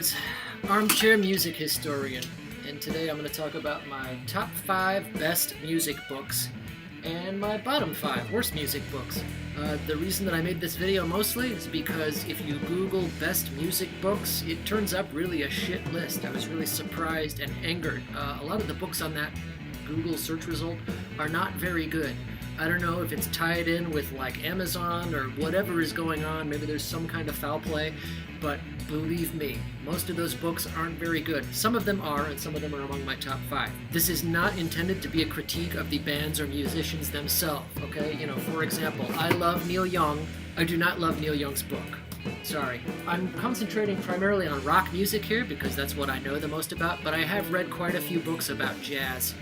guys, Armchair Music Historian, and today I'm going to talk about my top 5 best music books and my bottom 5 worst music books. The reason that I made this video mostly is because if you Google best music books, it turns up really a shit list. I was really surprised and angered. A lot of the books on that Google search result are not very good. I don't know if it's tied in with like Amazon or whatever is going on. Maybe there's some kind of foul play, but believe me, most of those books aren't very good. Some of them are, and some of them are among my top 5. This is not intended to be a critique of the bands or musicians themselves, okay? You know, for example, I love Neil Young. I do not love Neil Young's book. Sorry. I'm concentrating primarily on rock music here because that's what I know the most about, but I have read quite a few books about jazz.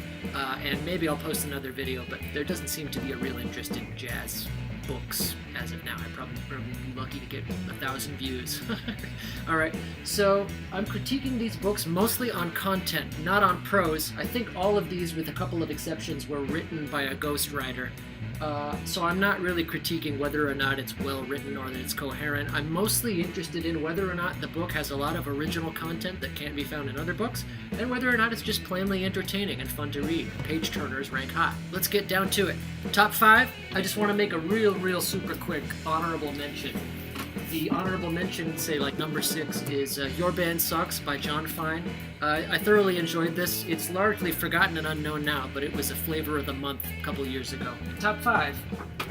And maybe I'll post another video, but there doesn't seem to be a real interest in jazz books as of now. I'd probably be lucky to get 1,000 views. Alright, so I'm critiquing these books mostly on content, not on prose. I think all of these, with a couple of exceptions, were written by a ghostwriter. So I'm not really critiquing whether or not it's well written or that it's coherent. I'm mostly interested in whether or not the book has a lot of original content that can't be found in other books, and whether or not it's just plainly entertaining and fun to read. Page turners rank high. Let's get down to it. Top 5, I just want to make a real super quick honorable mention. The honorable mention, say like number 6, is Your Band Sucks by John Fine. I thoroughly enjoyed this. It's largely forgotten and unknown now, but it was a flavor of the month a couple years ago. Top 5.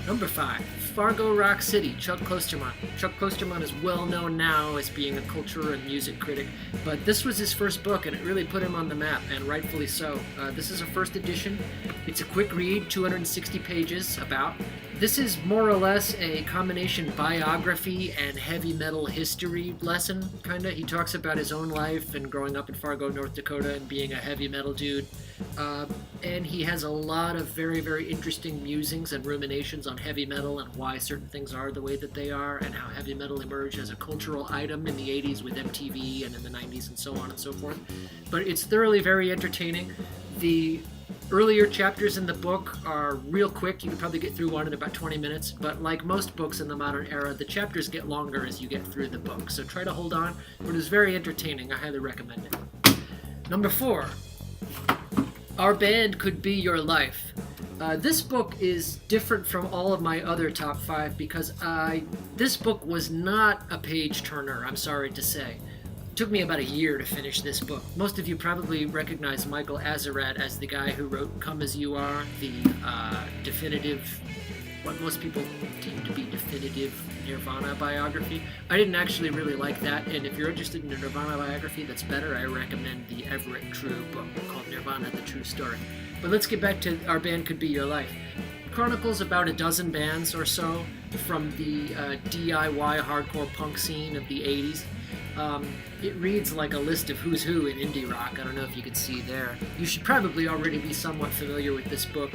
Number 5, Fargo Rock City, Chuck Klosterman. Chuck Klosterman is well known now as being a culture and music critic, but this was his first book and it really put him on the map, and rightfully so. This is a first edition. It's a quick read, 260 pages about. This is more or less a combination biography and heavy metal history lesson, kinda. He talks about his own life and growing up in Fargo, North Dakota and being a heavy metal dude. And he has a lot of very interesting musings and ruminations on heavy metal and why certain things are the way that they are, and how heavy metal emerged as a cultural item in the 80s with MTV and in the 90s and so on and so forth. But it's thoroughly very entertaining. The earlier chapters in the book are real quick. You can probably get through one in about 20 minutes, but like most books in the modern era, the chapters get longer as you get through the book. So try to hold on, but it's very entertaining. I highly recommend it. Number 4, Our Band Could Be Your Life. This book is different from all of my other top 5 because this book was not a page turner, I'm sorry to say. It took me about a year to finish this book. Most of you probably recognize Michael Azerrad as the guy who wrote Come As You Are, the definitive, what most people deem to be definitive Nirvana biography. I didn't actually really like that, and if you're interested in a Nirvana biography that's better, I recommend the Everett True book called Nirvana: The True Story. But let's get back to Our Band Could Be Your Life. It chronicles about a dozen bands or so from the DIY hardcore punk scene of the 80s. It reads like a list of who's who in indie rock. I don't know if you can see there. You should probably already be somewhat familiar with this book.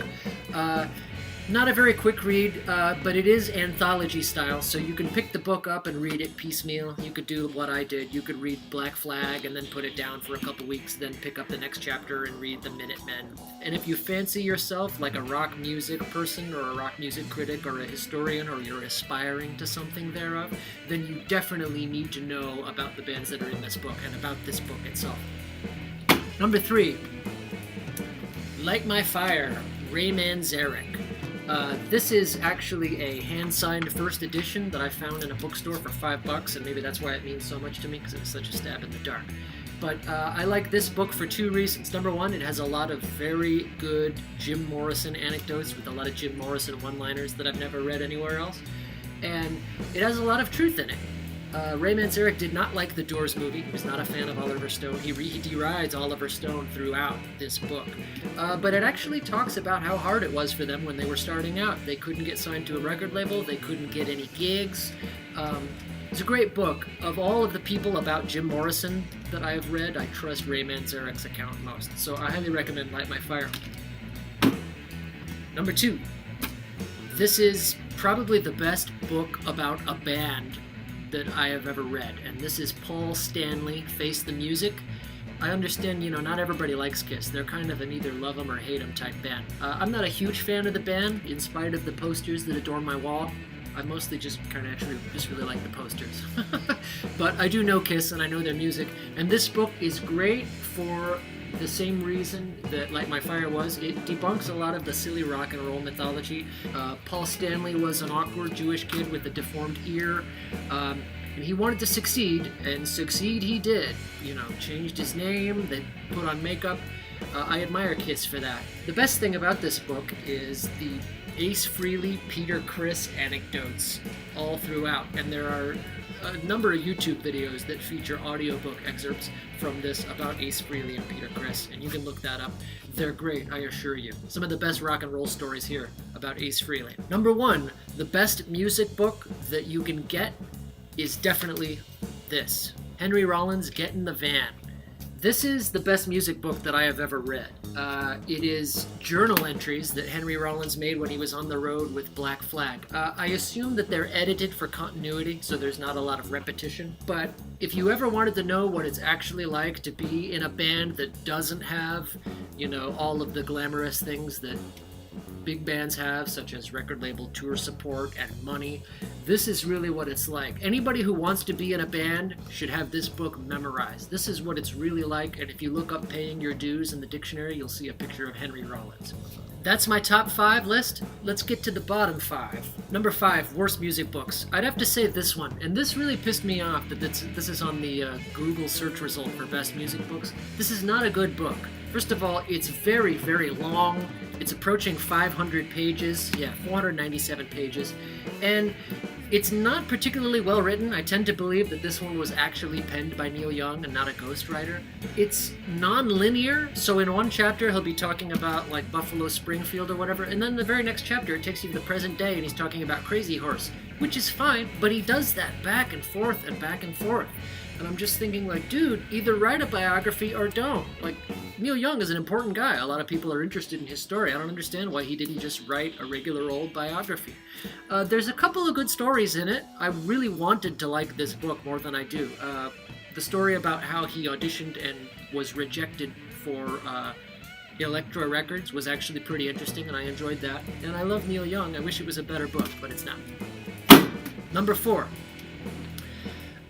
Not a very quick read, but it is anthology style, so you can pick the book up and read it piecemeal. You could do what I did. You could read Black Flag and then put it down for a couple weeks, then pick up the next chapter and read the Minutemen. And if you fancy yourself like a rock music person or a rock music critic or a historian, or you're aspiring to something thereof, then you definitely need to know about the bands that are in this book and about this book itself. Number 3, Light My Fire, Ray Manzarek. This is actually a hand-signed first edition that I found in a bookstore for $5, and maybe that's why it means so much to me, because it was such a stab in the dark. But I like this book for 2 reasons. Number 1, it has a lot of very good Jim Morrison anecdotes with a lot of Jim Morrison one-liners that I've never read anywhere else. And it has a lot of truth in it. Ray Manzarek did not like the Doors movie. He was not a fan of Oliver Stone. He derides Oliver Stone throughout this book. But it actually talks about how hard it was for them when they were starting out. They couldn't get signed to a record label. They couldn't get any gigs. It's a great book. Of all of the people about Jim Morrison that I have read, I trust Ray Manzarek's account most. So I highly recommend Light My Fire. Number 2. This is probably the best book about a band that I have ever read, and this is Paul Stanley, Face the Music. I understand, not everybody likes Kiss. They're kind of an either love 'em or hate 'em type band. I'm not a huge fan of the band, in spite of the posters that adorn my wall. I mostly just kind of actually just really like the posters. But I do know Kiss and I know their music, and this book is great for the same reason that Light My Fire was. It debunks a lot of the silly rock and roll mythology. Paul Stanley was an awkward Jewish kid with a deformed ear. And he wanted to succeed, and succeed he did. You know, changed his name, they put on makeup. I admire Kiss for that. The best thing about this book is the Ace Frehley, Peter Criss anecdotes all throughout, and there are a number of YouTube videos that feature audiobook excerpts from this about Ace Frehley and Peter Criss, and you can look that up. They're great, I assure you. Some of the best rock and roll stories here about Ace Frehley. Number 1, the best music book that you can get is definitely this. Henry Rollins' Get in the Van. This is the best music book that I have ever read. It is journal entries that Henry Rollins made when he was on the road with Black Flag. I assume that they're edited for continuity, so there's not a lot of repetition. But if you ever wanted to know what it's actually like to be in a band that doesn't have, you know, all of the glamorous things that big bands have, such as record label tour support and money, this is really what it's like. Anybody who wants to be in a band should have this book memorized. This is what it's really like, and if you look up Paying Your Dues in the dictionary, you'll see a picture of Henry Rollins. That's my top 5 list. Let's get to the bottom 5. Number 5, worst music books. I'd have to say this one, and this really pissed me off that this is on the Google search result for best music books. This is not a good book. First of all, it's very, very long. It's approaching 500 pages. Yeah, 497 pages. And it's not particularly well written. I tend to believe that this one was actually penned by Neil Young and not a ghostwriter. It's non-linear, so in one chapter he'll be talking about like Buffalo Springfield or whatever, and then the very next chapter it takes you to the present day and he's talking about Crazy Horse, which is fine, but he does that back and forth and back and forth. And I'm just thinking, like, dude, either write a biography or don't. Like, Neil Young is an important guy. A lot of people are interested in his story. I don't understand why he didn't just write a regular old biography. There's a couple of good stories in it. I really wanted to like this book more than I do. The story about how he auditioned and was rejected for Elektra Records was actually pretty interesting, and I enjoyed that. And I love Neil Young. I wish it was a better book, but it's not. Number 4.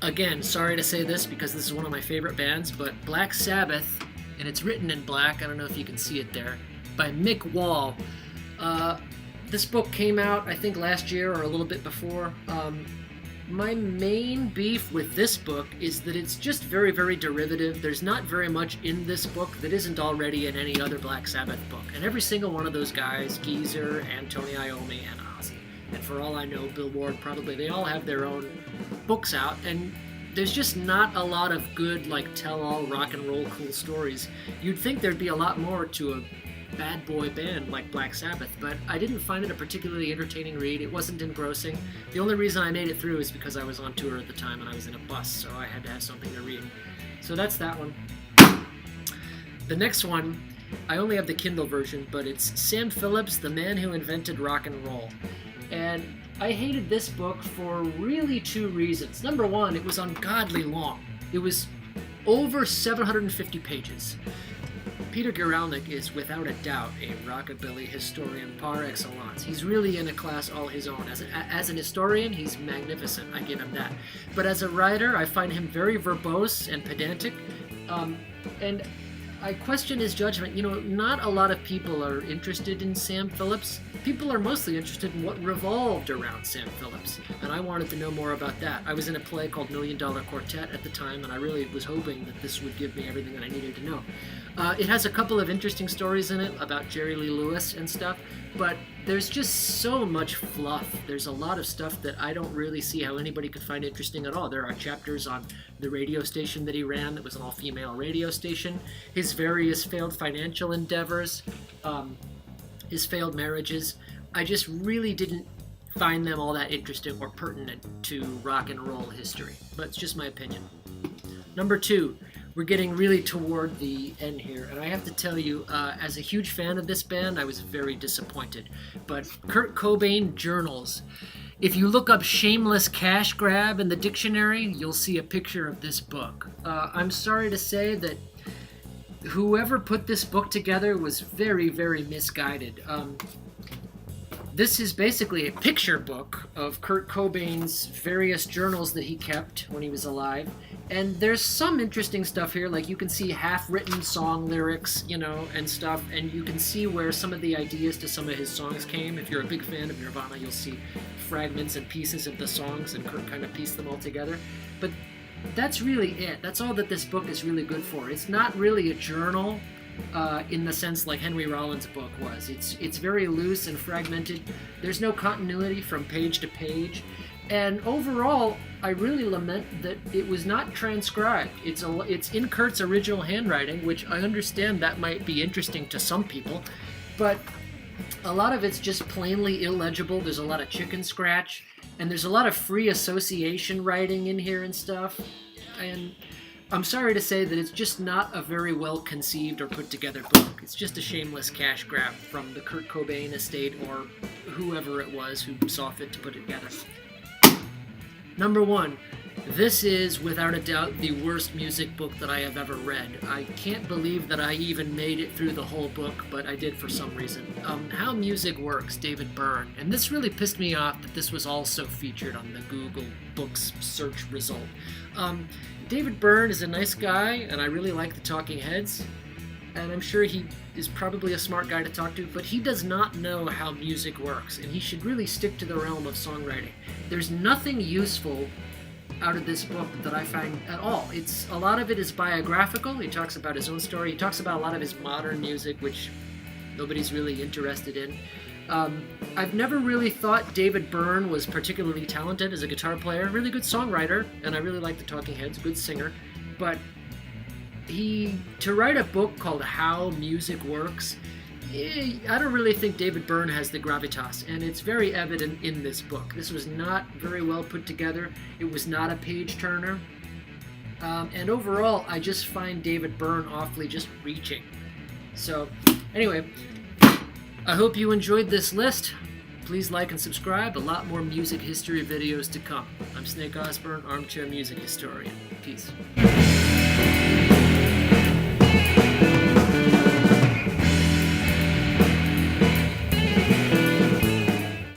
Again, sorry to say this because this is one of my favorite bands, but Black Sabbath, and it's written in black, I don't know if you can see it there, by Mick Wall. This book came out, I think, last year or a little bit before. My main beef with this book is that it's just very, very derivative. There's not very much in this book that isn't already in any other Black Sabbath book. And every single one of those guys, Geezer and Tony Iommi and Ozzy, and for all I know, Bill Ward probably, they all have their own books out, and there's just not a lot of good, like, tell-all rock and roll cool stories. You'd think there'd be a lot more to a bad boy band like Black Sabbath, but I didn't find it a particularly entertaining read. It wasn't engrossing. The only reason I made it through is because I was on tour at the time and I was in a bus, so I had to have something to read. So that's that one. The next one, I only have the Kindle version, but it's Sam Phillips, The Man Who Invented Rock and Roll. And I hated this book for really 2 reasons. Number 1, it was ungodly long. It was over 750 pages. Peter Guralnick is without a doubt a rockabilly historian par excellence. He's really in a class all his own. As an historian, he's magnificent. I give him that. But as a writer, I find him very verbose and pedantic. And I question his judgment. You know, not a lot of people are interested in Sam Phillips. People are mostly interested in what revolved around Sam Phillips, and I wanted to know more about that. I was in a play called $1 Million Quartet at the time, and I really was hoping that this would give me everything that I needed to know. It has a couple of interesting stories in it about Jerry Lee Lewis and stuff, but there's just so much fluff. There's a lot of stuff that I don't really see how anybody could find interesting at all. There are chapters on the radio station that he ran that was an all-female radio station, his various failed financial endeavors, his failed marriages. I just really didn't find them all that interesting or pertinent to rock and roll history, but it's just my opinion. Number 2, we're getting really toward the end here, and I have to tell you, as a huge fan of this band, I was very disappointed. But Kurt Cobain Journals. If you look up Shameless Cash Grab in the dictionary, you'll see a picture of this book. I'm sorry to say that whoever put this book together was very, very misguided. This is basically a picture book of Kurt Cobain's various journals that he kept when he was alive. And there's some interesting stuff here, like you can see half-written song lyrics, you know, and stuff, and you can see where some of the ideas to some of his songs came. If you're a big fan of Nirvana, you'll see fragments and pieces of the songs, and Kurt kind of pieced them all together. But that's really it. That's all that this book is really good for. It's not really a journal in the sense like Henry Rollins' book was. It's very loose and fragmented. There's no continuity from page to page. And overall, I really lament that it was not transcribed. It's in Kurt's original handwriting, which I understand that might be interesting to some people, but a lot of it's just plainly illegible. There's a lot of chicken scratch, and there's a lot of free association writing in here and stuff. And I'm sorry to say that it's just not a very well conceived or put together book. It's just a shameless cash grab from the Kurt Cobain estate or whoever it was who saw fit to put it together. Number 1, this is without a doubt the worst music book that I have ever read. I can't believe that I even made it through the whole book, but I did for some reason. How Music Works, David Byrne. And this really pissed me off that this was also featured on the Google Books search result. David Byrne is a nice guy, and I really like the Talking Heads. And I'm sure he is probably a smart guy to talk to, but he does not know how music works, and he should really stick to the realm of songwriting. There's nothing useful out of this book that I find at all. A lot of it is biographical. He talks about his own story. He talks about a lot of his modern music, which nobody's really interested in. I've never really thought David Byrne was particularly talented as a guitar player. Really good songwriter, and I really like the Talking Heads, good singer, but to write a book called How Music Works, I don't really think David Byrne has the gravitas, and it's very evident in this book. This was not very well put together. It was not a page turner. And overall, I just find David Byrne awfully just reaching. So, anyway, I hope you enjoyed this list. Please like and subscribe. A lot more music history videos to come. I'm Snake Osburn, Armchair Music Historian. Peace.